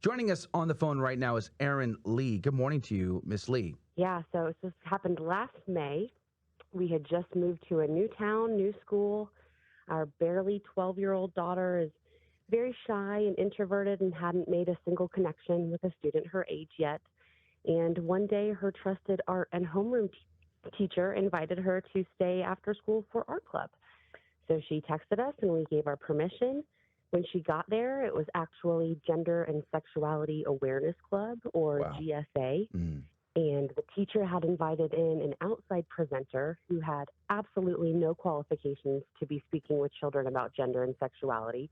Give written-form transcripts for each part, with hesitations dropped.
Joining us on the phone right now is Erin Lee. Good morning to you, Miss Lee. Yeah, so this happened last May. We had just moved to a new town, new school. Our barely 12-year-old daughter is very shy and introverted and hadn't made a single connection with a student her age yet. And one day, her trusted art and homeroom teacher invited her to stay after school for art club. So she texted us and we gave our permission. When she got there, it was actually Gender and Sexuality Awareness Club, or Wow. GSA. Mm. And the teacher had invited in an outside presenter who had absolutely no qualifications to be speaking with children about gender and sexuality.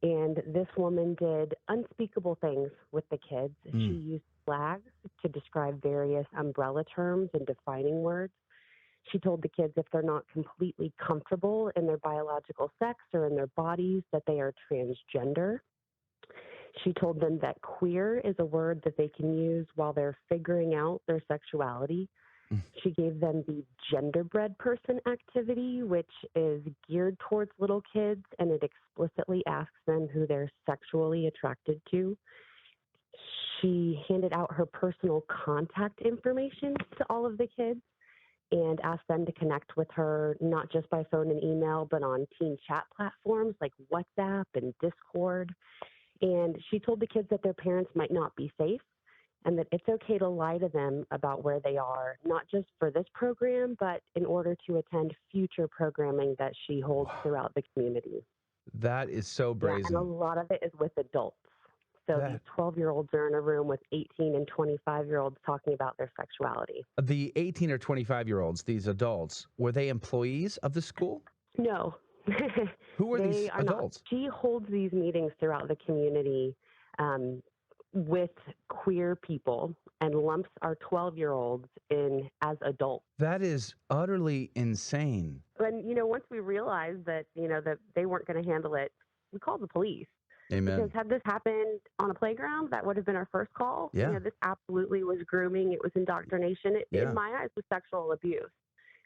And this woman did unspeakable things with the kids. She used flags to describe various umbrella terms and defining words. She told the kids if they're not completely comfortable in their biological sex or in their bodies, that they are transgender. She told them that queer is a word that they can use while they're figuring out their sexuality. She gave them the genderbread person activity, which is geared towards little kids, and it explicitly asks them who they're sexually attracted to. She handed out her personal contact information to all of the kids and asked them to connect with her, not just by phone and email, but on teen chat platforms like WhatsApp and Discord. And she told the kids that their parents might not be safe and that it's okay to lie to them about where they are, not just for this program, but in order to attend future programming that she holds throughout the community. That is so brazen. Yeah, and a lot of it is with adults. So these 12-year-olds are in a room with 18 and 25-year-olds talking about their sexuality. The 18 or 25-year-olds, these adults, were they employees of the school? No. Who were these adults? Not. She holds these meetings throughout the community with queer people and lumps our 12-year-olds in as adults. That is utterly insane. And, once we realized that, that they weren't going to handle it, we called the police. Amen. Because had this happened on a playground, that would have been our first call. Yeah. This absolutely was grooming. It was indoctrination. It, Yeah. In my eyes, was sexual abuse.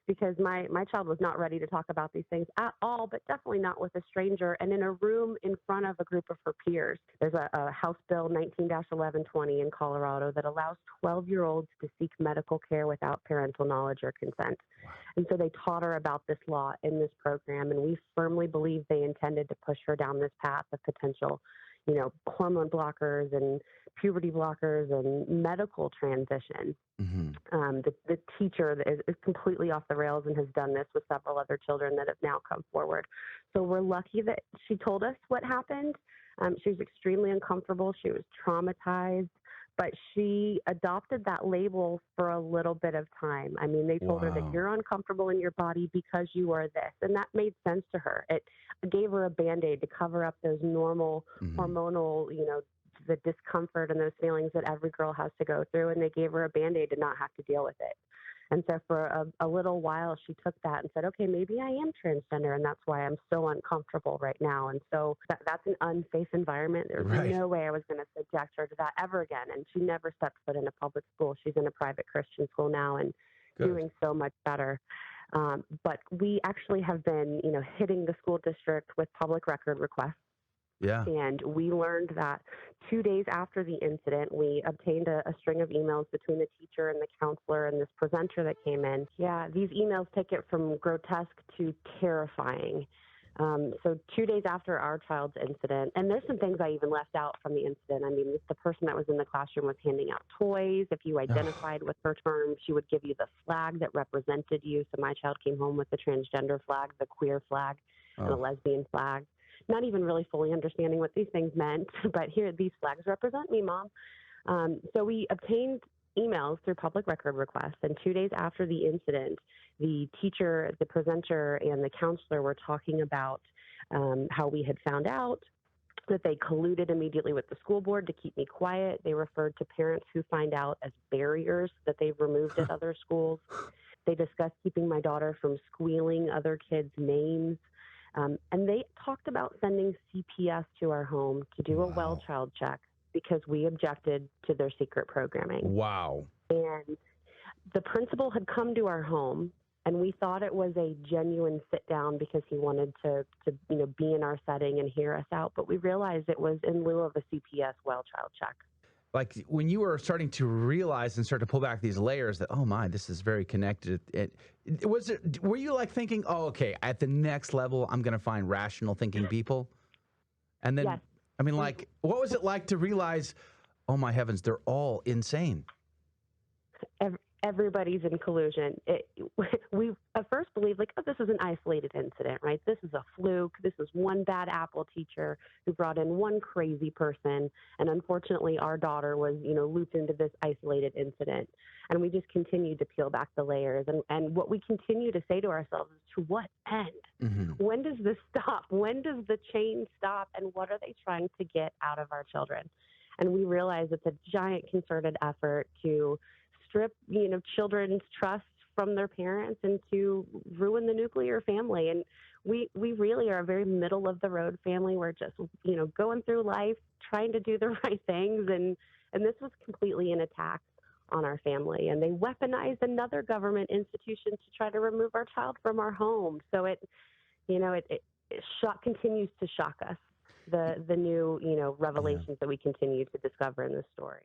Because my child was not ready to talk about these things at all, but definitely not with a stranger and in a room in front of a group of her peers. There's a House Bill 19-1120 in Colorado that allows 12-year-olds to seek medical care without parental knowledge or consent. Wow. And so they taught her about this law in this program, and we firmly believe they intended to push her down this path of potential, hormone blockers and puberty blockers and medical transition. Mm-hmm. The teacher is completely off the rails and has done this with several other children that have now come forward. So we're lucky that she told us what happened. She was extremely uncomfortable. She was traumatized, but she adopted that label for a little bit of time. I mean, they told her that you're uncomfortable in your body because you are this, and that made sense to her. It gave her a Band-Aid to cover up those normal hormonal, the discomfort and those feelings that every girl has to go through, and they gave her a Band-Aid to not have to deal with it. And so for a little while, she took that and said, okay, maybe I am transgender, and that's why I'm so uncomfortable right now. And so that's an unsafe environment. There's no way I was going to subject her to that ever again. And she never stepped foot in a public school. She's in a private Christian school now and doing so much better. But we actually have been, hitting the school district with public record requests. Yeah. And we learned that 2 days after the incident, we obtained a string of emails between the teacher and the counselor and this presenter that came in. Yeah, these emails take it from grotesque to terrifying. So 2 days after our child's incident, and there's some things I even left out from the incident. I mean, the person that was in the classroom was handing out toys. If you identified with her term, she would give you the flag that represented you. So my child came home with the transgender flag, the queer flag, and a lesbian flag. Not even really fully understanding what these things meant, but here, these flags represent me, Mom. So we obtained emails through public record requests, and 2 days after the incident, the teacher, the presenter, and the counselor were talking about how we had found out that they colluded immediately with the school board to keep me quiet. They referred to parents who find out as barriers that they've removed at other schools. They discussed keeping my daughter from squealing other kids' names. And they talked about sending CPS to our home to do a well child check because we objected to their secret programming. Wow. And the principal had come to our home And we thought it was a genuine sit down because he wanted to be in our setting and hear us out. But we realized it was in lieu of a CPS well child check. Like when you were starting to realize and start to pull back these layers that, oh my, this is very connected. Were you like thinking, oh, okay, at the next level, I'm going to find rational thinking people? And then, Yes. I mean, like, what was it like to realize, oh my heavens, they're all insane? Everybody's in collusion. We at first believed, like, oh, this is an isolated incident, right? This is a fluke. This is one bad apple teacher who brought in one crazy person. And unfortunately, our daughter was, looped into this isolated incident. And we just continued to peel back the layers. And what we continue to say to ourselves is, to what end? Mm-hmm. When does this stop? When does the chain stop? And what are they trying to get out of our children? And we realize it's a giant concerted effort to strip, children's trust from their parents and to ruin the nuclear family. And we really are a very middle of the road family. We're just, going through life, trying to do the right things. And this was completely an attack on our family. And they weaponized another government institution to try to remove our child from our home. So it continues to shock us, the new, revelations that we continue to discover in this story.